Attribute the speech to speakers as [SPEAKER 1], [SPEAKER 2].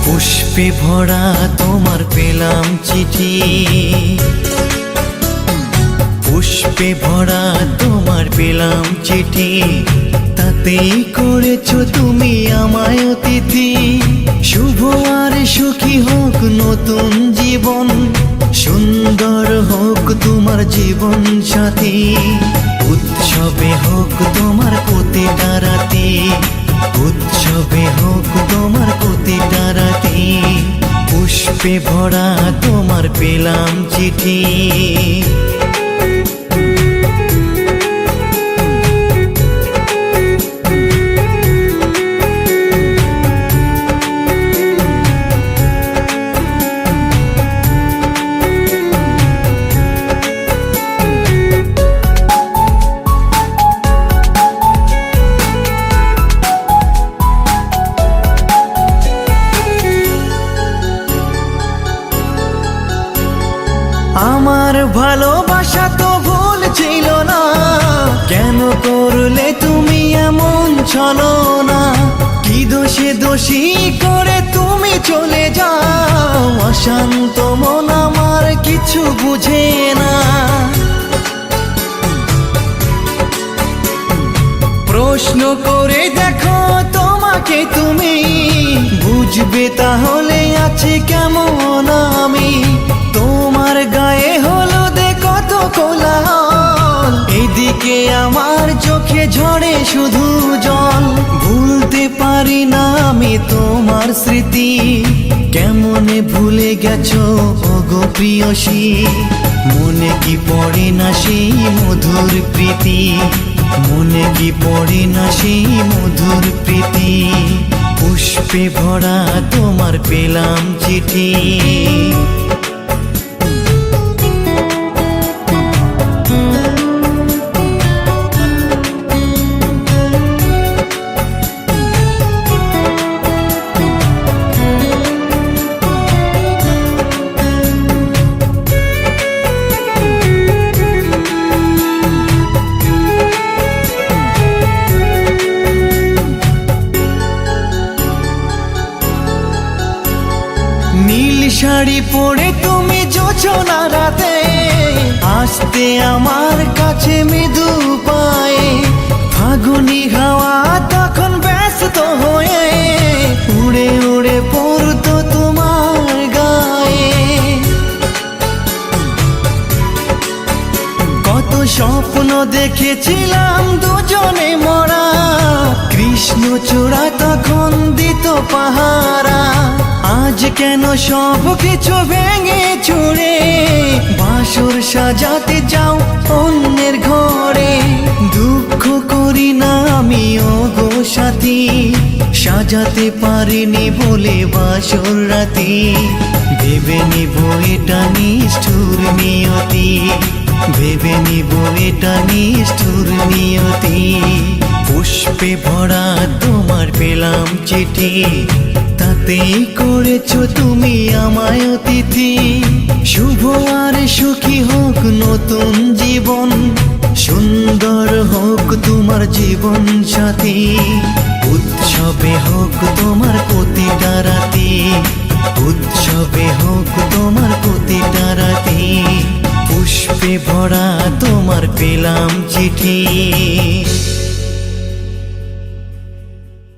[SPEAKER 1] পুষ্পে ভরা তোমার পেলাম চিঠি, পুষ্পে ভরা তোমার পেলাম চিঠি, তাতেই করেছো তুমি আমায় অতিথি। শুভ আর সুখী হোক নতুন জীবন, সুন্দর হোক তোমার জীবন সাথী। উৎসবে হোক তোমার প্রতিটা রাতি, উৎসবে হোক তোমার প্রতিটা রাতি। পুষ্পে ভরা তোমার পেলাম চিঠি। আমার ভালোবাসা তো ভুল ছিল না, কেন করলে তুমি এমন ছলনা? কি দোষে দোষী করে তুমি চলে যাও, অশান্ত মন আমার কিছু বুঝে না। প্রশ্ন করে দেখো তোমাকে তুমি, বুঝবে তাহলে আছে কেমন আমি। তোমার গায়ে হলুদে কত কোলাহল, এদিকে আমার চোখে ঝরে শুধু জল। ভুলতে পারি না আমি তোমার স্মৃতি, কেমনে ভুলে গেছো ওগো প্রিয়সী। মনে কি পড়ে না সেই মধুর প্রীতি, মনে কি পড়ে না সেই মধুর প্রীতি। পুষ্পে ভরা তোমার পেলাম চিঠি। নীল শাড়ি পরে তুমি যোছনা রাতে, আসতে আমার কাছে মৃদু পায়ে। ফাগুনি হাওয়া তখন ব্যস্ত হয়ে উড়ে উড়ে পড়তো তোমার গায়ে। কত স্বপ্ন দেখেছিলাম দুজনে মরা, কৃষ্ণচূড়া তখন দিত পাহারা। আজ কেন সব কিছু ভেঙে চুরে বাসর সাজাতে যাও অন্যের ঘরে? দুঃখ করি না আমি ওগো সাথী, সাজাতে পারিনি বলে বাসর রাতি। ভেবে নিব এটা নিষ্ঠুর নিয়তি, ভেবে নিব এটা নিষ্ঠুর নিয়তি। পুষ্পে ভরা তোমার পেলাম চিঠি, তাতেই করেছো তুমি আমায় অতিথি। শুভ আর সুখী হোক নতুন জীবন, সুন্দর হোক তোমার জীবন সাথী। উৎসবে হোক তোমার প্রতিটা রাতি, উৎসবে হোক তোমার প্রতিটা রাতি। পুষ্পে ভরা তোমার পেলাম চিঠি।